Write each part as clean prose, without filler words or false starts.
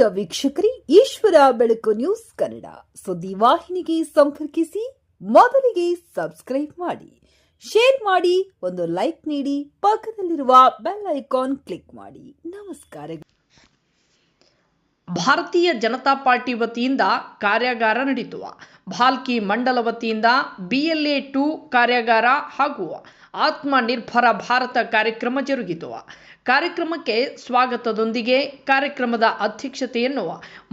ಪ್ರಿಯ ವೀಕ್ಷಕರೇ, ಈಶ್ವರ ಬೆಳಕು ನ್ಯೂಸ್ ಕನ್ನಡ ಸುದ್ದಿ ವಾಹಿನಿಗೆ ಸಂಪರ್ಕಿಸಿ. ಮೊದಲಿಗೆ ಸಬ್ಸ್ಕ್ರೈಬ್ ಮಾಡಿ, ಶೇರ್ ಮಾಡಿ, ಒಂದು ಲೈಕ್ ನೀಡಿ, ಪಕ್ಕದಲ್ಲಿರುವ ಬೆಲ್ ಐಕಾನ್ ಕ್ಲಿಕ್ ಮಾಡಿ. ನಮಸ್ಕಾರ. ಭಾರತೀಯ ಜನತಾ ಪಾರ್ಟಿ ವತಿಯಿಂದ ಕಾರ್ಯಾಗಾರ ನಡೆಯಿತು. ಭಾಲ್ಕಿ ಮಂಡಲ ವತಿಯಿಂದ BLA 2 ಕಾರ್ಯಾಗಾರ ಹಾಗೂ ಆತ್ಮನಿರ್ಭರ ಭಾರತ ಕಾರ್ಯಕ್ರಮ ಜರುಗಿತು. ಕಾರ್ಯಕ್ರಮಕ್ಕೆ ಸ್ವಾಗತದೊಂದಿಗೆ ಕಾರ್ಯಕ್ರಮದ ಅಧ್ಯಕ್ಷತೆಯನ್ನು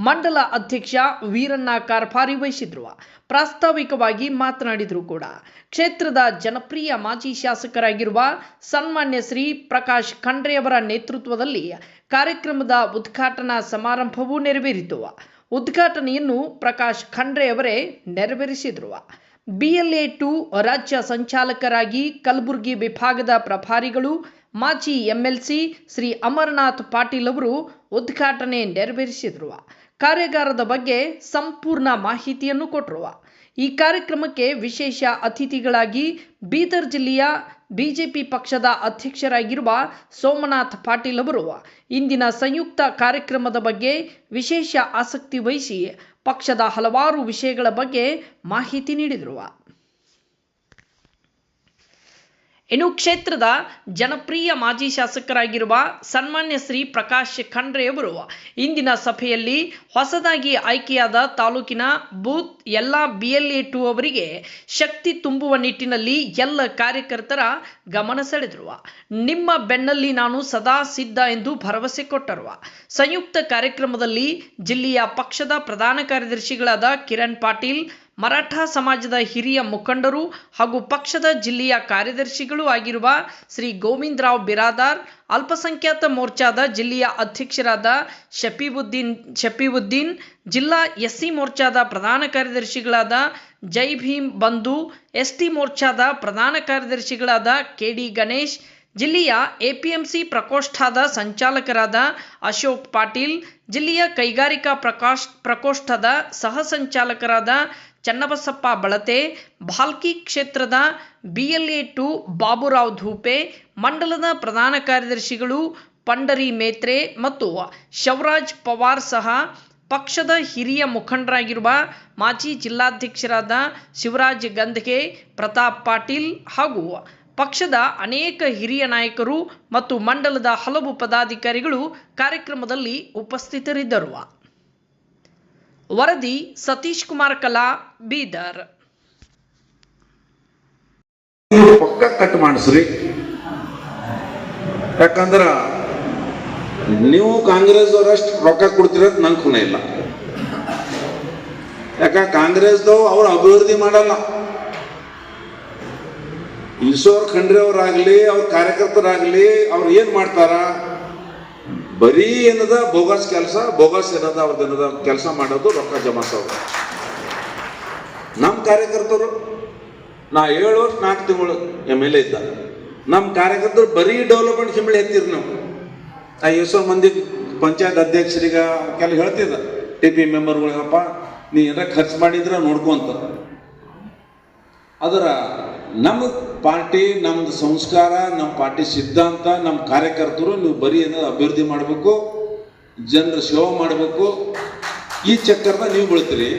ಮಂಡಲ ಅಧ್ಯಕ್ಷ ವೀರಣ್ಣ ಕಾರ್ಪಾರಿ ವಹಿಸಿದ್ರು. ಪ್ರಾಸ್ತಾವಿಕವಾಗಿ ಮಾತನಾಡಿದ್ರು ಕೂಡ. ಕ್ಷೇತ್ರದ ಜನಪ್ರಿಯ ಮಾಜಿ ಶಾಸಕರಾಗಿರುವ ಸನ್ಮಾನ್ಯ ಶ್ರೀ ಪ್ರಕಾಶ್ ಖಂಡ್ರೆ ಅವರ ನೇತೃತ್ವದಲ್ಲಿ ಕಾರ್ಯಕ್ರಮದ ಉದ್ಘಾಟನಾ ಸಮಾರಂಭವೂ ನೆರವೇರಿತು. ಉದ್ಘಾಟನೆಯನ್ನು ಪ್ರಕಾಶ್ ಖಂಡ್ರೆ ಅವರೇ ನೆರವೇರಿಸಿದ್ರು. BLA 2 ರಾಜ್ಯ ಸಂಚಾಲಕರಾಗಿ ಕಲಬುರಗಿ ವಿಭಾಗದ ಪ್ರಭಾರಿಗಳು ಮಾಜಿ MLC ಶ್ರೀ ಅಮರನಾಥ್ ಪಾಟೀಲ್ ಅವರು ಉದ್ಘಾಟನೆ ನೆರವೇರಿಸಿದ್ರು. ಕಾರ್ಯಾಗಾರದ ಬಗ್ಗೆ ಸಂಪೂರ್ಣ ಮಾಹಿತಿಯನ್ನು ಕೊಟ್ಟರು. ಈ ಕಾರ್ಯಕ್ರಮಕ್ಕೆ ವಿಶೇಷ ಅತಿಥಿಗಳಾಗಿ ಬೀದರ್ ಜಿಲ್ಲೆಯ ಬಿಜೆಪಿ ಪಕ್ಷದ ಅಧ್ಯಕ್ಷರಾಗಿರುವ ಸೋಮನಾಥ್ ಪಾಟೀಲ್ ಅವರು ಇಂದಿನ ಸಂಯುಕ್ತ ಕಾರ್ಯಕ್ರಮದ ಬಗ್ಗೆ ವಿಶೇಷ ಆಸಕ್ತಿ ವಹಿಸಿ ಪಕ್ಷದ ಹಲವಾರು ವಿಷಯಗಳ ಬಗ್ಗೆ ಮಾಹಿತಿ ನೀಡಿದರು. ಇನ್ನು ಕ್ಷೇತ್ರದ ಜನಪ್ರಿಯ ಮಾಜಿ ಶಾಸಕರಾಗಿರುವ ಸನ್ಮಾನ್ಯ ಶ್ರೀ ಪ್ರಕಾಶ್ ಖಂಡ್ರೆ ಅವರು ಇಂದಿನ ಸಭೆಯಲ್ಲಿ ಹೊಸದಾಗಿ ಆಯ್ಕೆಯಾದ ತಾಲೂಕಿನ ಬೂತ್ ಎಲ್ಲ BLA 2 ಅವರಿಗೆ ಶಕ್ತಿ ತುಂಬುವ ನಿಟ್ಟಿನಲ್ಲಿ ಎಲ್ಲ ಕಾರ್ಯಕರ್ತರ ಗಮನ ಸೆಳೆದರು. ನಿಮ್ಮ ಬೆನ್ನಲ್ಲಿ ನಾನು ಸದಾ ಸಿದ್ಧ ಎಂದು ಭರವಸೆ ಕೊಟ್ಟರು. ಸಂಯುಕ್ತ ಕಾರ್ಯಕ್ರಮದಲ್ಲಿ ಜಿಲ್ಲೆಯ ಪಕ್ಷದ ಪ್ರಧಾನ ಕಾರ್ಯದರ್ಶಿಗಳಾದ ಕಿರಣ್ ಪಾಟೀಲ್, ಮರಾಠ ಸಮಾಜದ ಹಿರಿಯ ಮುಖಂಡರು ಹಾಗೂ ಪಕ್ಷದ ಜಿಲ್ಲೆಯ ಕಾರ್ಯದರ್ಶಿಗಳು ಆಗಿರುವ ಶ್ರೀ ಗೋವಿಂದರಾವ್ ಬಿರಾದಾರ್, ಅಲ್ಪಸಂಖ್ಯಾತ ಮೋರ್ಚಾದ ಜಿಲ್ಲೆಯ ಅಧ್ಯಕ್ಷರಾದ ಶಫೀವುದ್ದೀನ್, ಜಿಲ್ಲಾ SC ಮೋರ್ಚಾದ ಪ್ರಧಾನ ಕಾರ್ಯದರ್ಶಿಗಳಾದ ಜೈ ಭೀಮ್ ಬಂಧು, ST ಮೋರ್ಚಾದ ಪ್ರಧಾನ ಕಾರ್ಯದರ್ಶಿಗಳಾದ KD ಗಣೇಶ್, ಜಿಲ್ಲೆಯ APMC ಪ್ರಕೋಷ್ಠದ ಸಂಚಾಲಕರಾದ ಅಶೋಕ್ ಪಾಟೀಲ್, ಜಿಲ್ಲೆಯ ಕೈಗಾರಿಕಾ ಪ್ರಕೋಷ್ಠದ ಸಹ ಸಂಚಾಲಕರಾದ ಚನ್ನಬಸಪ್ಪ ಬಳತೆ, ಭಾಲ್ಕಿ ಕ್ಷೇತ್ರದ BLA 2 ಬಾಬುರಾವ್ ಧೂಪೆ, ಮಂಡಲದ ಪ್ರಧಾನ ಕಾರ್ಯದರ್ಶಿಗಳು ಪಂಡರಿ ಮೇತ್ರೆ ಮತ್ತು ಶವರಾಜ್ ಪವಾರ್ ಸಹ ಪಕ್ಷದ ಹಿರಿಯ ಮುಖಂಡರಾಗಿರುವ ಮಾಜಿ ಜಿಲ್ಲಾಧ್ಯಕ್ಷರಾದ ಶಿವರಾಜ್ ಗಂಧಗೆ, ಪ್ರತಾಪ್ ಪಾಟೀಲ್ ಹಾಗೂ ಪಕ್ಷದ ಅನೇಕ ಹಿರಿಯ ನಾಯಕರು ಮತ್ತು ಮಂಡಲದ ಹಲವು ಪದಾಧಿಕಾರಿಗಳು ಕಾರ್ಯಕ್ರಮದಲ್ಲಿ ಉಪಸ್ಥಿತರಿದ್ದರು. ವರದಿ ಸತೀಶ್ ಕುಮಾರ್ ಕಲಾ, ಬೀದರ್. ಪಕ್ಕ ಕಟ್ ಮಾಡಿಸ್ರಿ, ಯಾಕಂದ್ರ ನೀವು ಕಾಂಗ್ರೆಸ್ ಅವರಷ್ಟು ರೊಕ್ಕ ಕೊಡ್ತಿರೋದು ನಂಗೆ ಖುನ ಇಲ್ಲ. ಯಾಕ ಕಾಂಗ್ರೆಸ್ದವ್ ಅವ್ರು ಅಭಿವೃದ್ಧಿ ಮಾಡಲ್ಲ. ಈಶ್ವರ್ ಖಂಡ್ರೆ ಅವರಾಗ್ಲಿ, ಅವ್ರ ಕಾರ್ಯಕರ್ತರಾಗ್ಲಿ, ಅವ್ರು ಏನ್ ಮಾಡ್ತಾರ, ಬರೀ ಏನದ ಬೋಗಸ್ ಕೆಲಸ, ಬೋಗಸ್ ಏನದ ಅವ್ರದ್ದೇನದ ಕೆಲಸ ಮಾಡೋದು, ರೊಕ್ಕ ಜಮಾಸೋದು. ನಮ್ಮ ಕಾರ್ಯಕರ್ತರು, ನಾ 7 ವರ್ಷ 4 ತಿಂಗಳು MLA ಇದ್ದ, ನಮ್ಮ ಕಾರ್ಯಕರ್ತರು ಬರೀ ಡೆವಲಪ್ಮೆಂಟ್ ಸಿಂಬಳಿ ಎತ್ತಿರಿ. ನಾವು ಎಷ್ಟೋ ಮಂದಿ ಪಂಚಾಯತ್ ಅಧ್ಯಕ್ಷರಿಗ ಕೆಲ ಹೇಳ್ತಿದ್ದ TP ಮೆಂಬರ್ಗಳಿಗಪ್ಪ, ನೀ ಏನಾರ ಖರ್ಚು ಮಾಡಿದ್ರೆ ನೋಡ್ಕೊಂತ. ಅದರ ನಮ್ಮ ಪಾರ್ಟಿ, ನಮ್ದು ಸಂಸ್ಕಾರ, ನಮ್ಮ ಪಾರ್ಟಿ ಸಿದ್ಧಾಂತ, ನಮ್ಮ ಕಾರ್ಯಕರ್ತರು ನೀವು ಬರೀ ಏನೋ ಅಭಿವೃದ್ಧಿ ಮಾಡಬೇಕು, ಜನರ ಸೇವೆ ಮಾಡಬೇಕು, ಈ ಚಕ್ಕರ್ನ ನೀವು ಬೀಳ್ತೀರಿ.